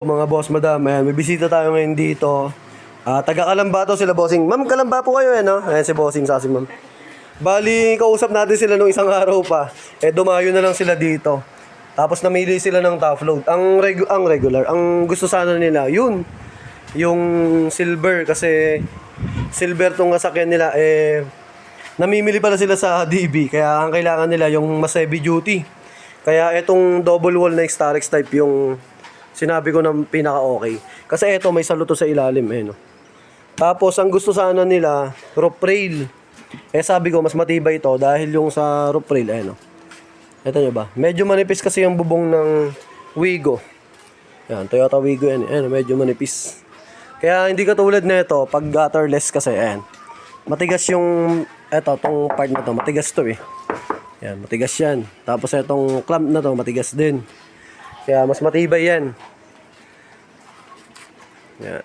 Mga boss, madam, ayan, may bisita tayo ngayon dito. Taga Kalamba to sila, bossing. Ma'am, Kalamba po kayo, no? Ayan si bossing sa si ma'am. Bali, kausap natin sila nung isang araw pa. Dumayo na lang sila dito. Tapos namili sila ng top load. Ang regular, ang gusto sana nila, yun. Yung silver, kasi silver tong kasakyan nila, namimili pala sila sa DB. Kaya ang kailangan nila yung mas heavy duty. Kaya itong double wall na Starex type yung sinabi ko ng pinaka-okay. Kasi ito may saluto sa ilalim no. Tapos ang gusto sana nila, roof rail. Sabi ko mas matibay ito dahil yung sa roof rail no. Ito nyo ba? Medyo manipis kasi yung bubong ng Wigo. Yan, Toyota Wigo yan. Medyo manipis. Kaya hindi katulad nito pag gutterless kasi matigas yung tong part na to, matigas to Yan, matigas yan. Tapos itong clamp na to, matigas din. Kaya mas matibay yan. Yan.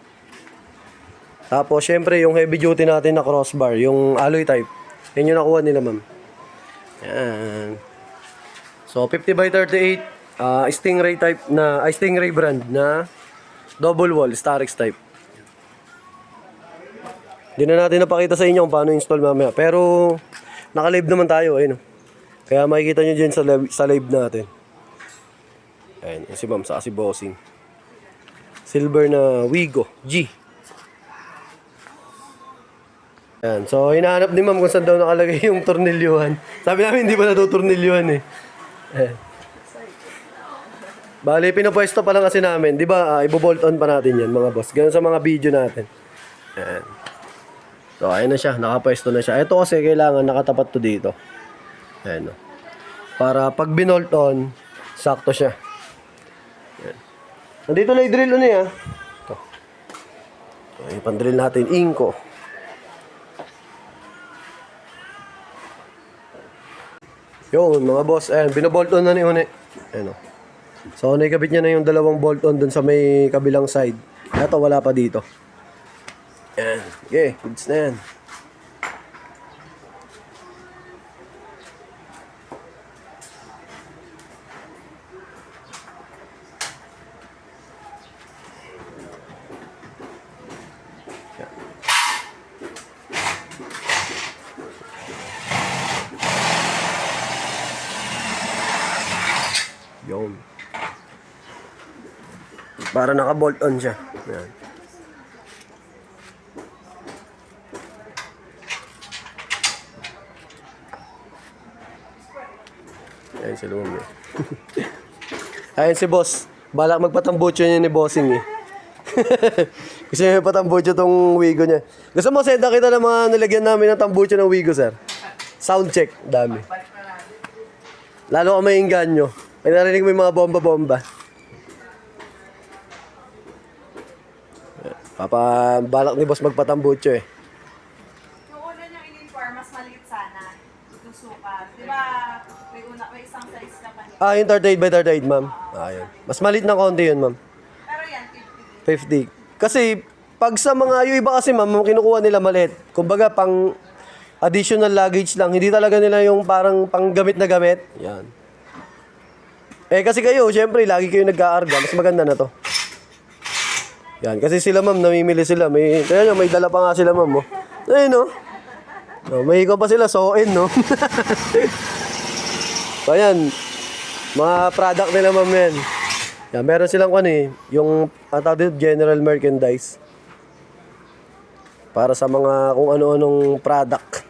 Tapos syempre yung heavy duty natin na crossbar, yung alloy type. Yan yung nakuha nila, ma'am. Yan. So 50x38 Stingray type na Stingray brand na double wall Starex type. Hindi na natin napakita sa inyo kung paano install mamaya. Pero naka-live naman tayo Kaya makikita nyo dyan sa live natin. Ayan, si ma'am, saka si bossing. Silver na Wigo G. Ayan, so hinahanap ni ma'am kung saan daw nakalagay yung tornilyuhan. Sabi namin hindi pa natutornilyuhan Bali, pinapwesto pa lang kasi namin. Di ba, ibo-bolt on pa natin yan mga boss. Ganun sa mga video natin. Ayan. So, ayun na siya. Nakapwesto na siya. Ito kasi kailangan nakatapat to dito. Ayan para pag binolt on, sakto siya. Nandito na i-drill Ito. Ipandrill natin. Inko. Yun, mga boss. Ayan, binobolt on na ni Une. Ayan So, naikabit niya na yung dalawang bolt on dun sa may kabilang side. Ito, wala pa dito. Ayan. Okay, goods na yan. Yun. Para naka-bolt on siya. Ayan. Ayan si Lumi. Ayan si boss. Balak magpatambucho niya ni bossing Gusto niya patambucho tong Wigo niya. Gusto mo senda kita ng mga nilagyan namin ng tambucho ng Wigo, sir? Sound check. Dami. Lalo ka may inganyo. May narinig mo yung mga bomba-bomba. Balak ni boss magpatambucho Yung una niyang in-inform, mas maliit sana. Yung sukat. Di ba, may isang size ka pa niya. Yung 38 by 38, ma'am. Yun. Mas maliit na konti yun, ma'am. Pero yan, 50. 50. Kasi, pag sa mga, yung iba kasi, ma'am, kinukuha nila maliit. Kumbaga, pang additional luggage lang. Hindi talaga nila yung parang pang gamit na gamit. Yan. Kasi kayo, syempre, lagi kayo nag-aarga. Mas maganda na to. Yan. Kasi sila, ma'am, namimili sila. Kaya may dala pa nga sila, ma'am. Ayun, may ikaw pa sila. So-in, So, ayan. Mga product nila, ma'am, yan. Yan. Meron silang yung general merchandise. Para sa mga kung ano-anong product.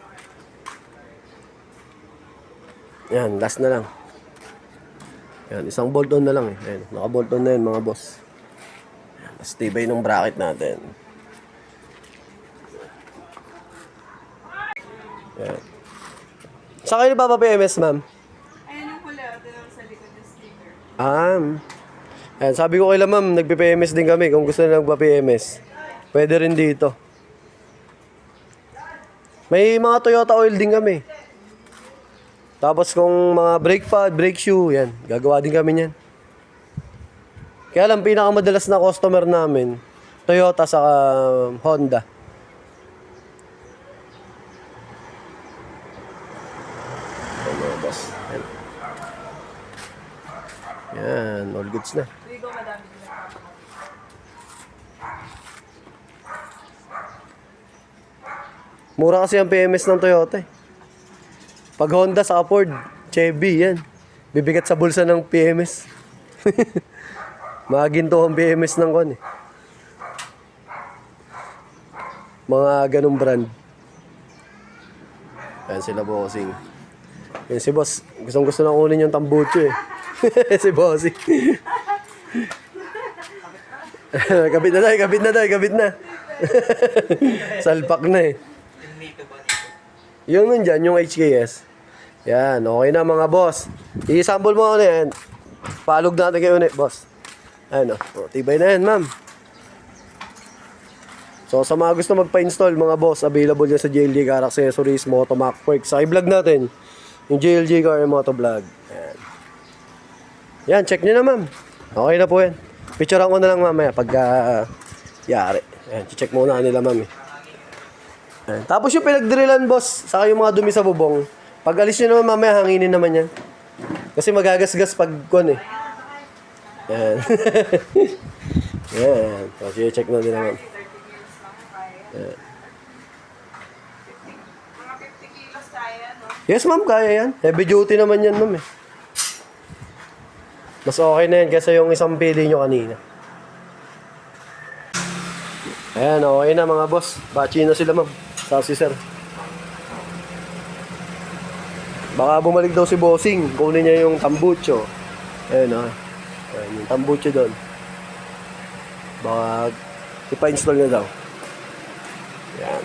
Yan. Last na lang. Yan, isang bolt on na lang Ayan, naka-bolt on na yun mga boss. Ayan, mas tibay ng bracket natin. Ayan. Saan kayo nagpapa-PMS, ma'am? Ayan yung huli, doon sa likod yung sticker. Ayan, sabi ko kay ma'am, nagpi-PMS din kami kung gusto nila magpa-PMS. Pwede rin dito. May mga Toyota oil din kami. Tapos kung mga brake pad, brake shoe, yan. Gagawa din kami yan. Kaya lang, pinakamadalas na customer namin, Toyota sa Honda. Ayan mga boss. Yan, all goods na. Wigo, madami din. Mura kasi ang PMS ng Toyota eh. Pag Honda sa Ford, Chevy yan. Bibigat sa bulsa ng PMS. Mga ginto ang PMS ng kon eh. Mga ganong brand. Ayan sila bossing. Ayan si boss. Gustong gusto na kunin yung tambucho eh. Si bossing. Kabit na tayo, kabit na tayo, kabit na. Salpak na eh. Yung nandyan, yung HKS. Yan, okay na mga boss. I-sample mo ano yan. Palog natin kayo ulit, boss. Ayan o, tibay na yan, ma'am. So, sa mga gusto magpa-install, mga boss, available yan sa JLG Car Accessories, Motomac Works. Sa i-vlog natin, yung JLG Car Motovlog. Ayan. Yan, check nyo na, ma'am. Okay na po yan. Picturean ko na lang mamaya pagka yari. Ayan, check muna nila, ma'am eh. Ayan. Tapos yung pinagdrillan, boss, saka yung mga dumi sa bubong, pag alis nyo naman mamaya, hanginin naman yan. Kasi magagasgas pag kon eh. Ayan. Ayan. So, check na nila, ma'am. Ayan. Mga 50 kilos kaya, no? Yes, ma'am, kaya yan. Heavy duty naman yan, ma'am eh. Mas okay na yan kasi yung isang pili nyo kanina. Ayan, okay na mga boss. Bachi na sila, ma'am. Sa si sir. Baka bumalik daw si bossing. Kunin niya yung tambucho. Ayan, oh. Ayan, yung tambucho doon. Baka ipa-install niya daw. Ayan.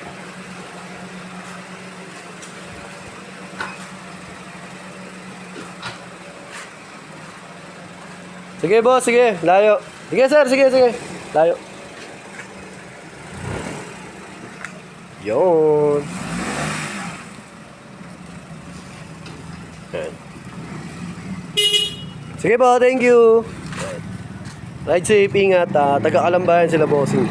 Sige, boss. Sige. Layo. Sige, sir. Sige, sige. Layo. Yun. Ayan. Sige po, thank you. Ayan. Ride safe, ingat. Taga-Kalambayan sila bossing.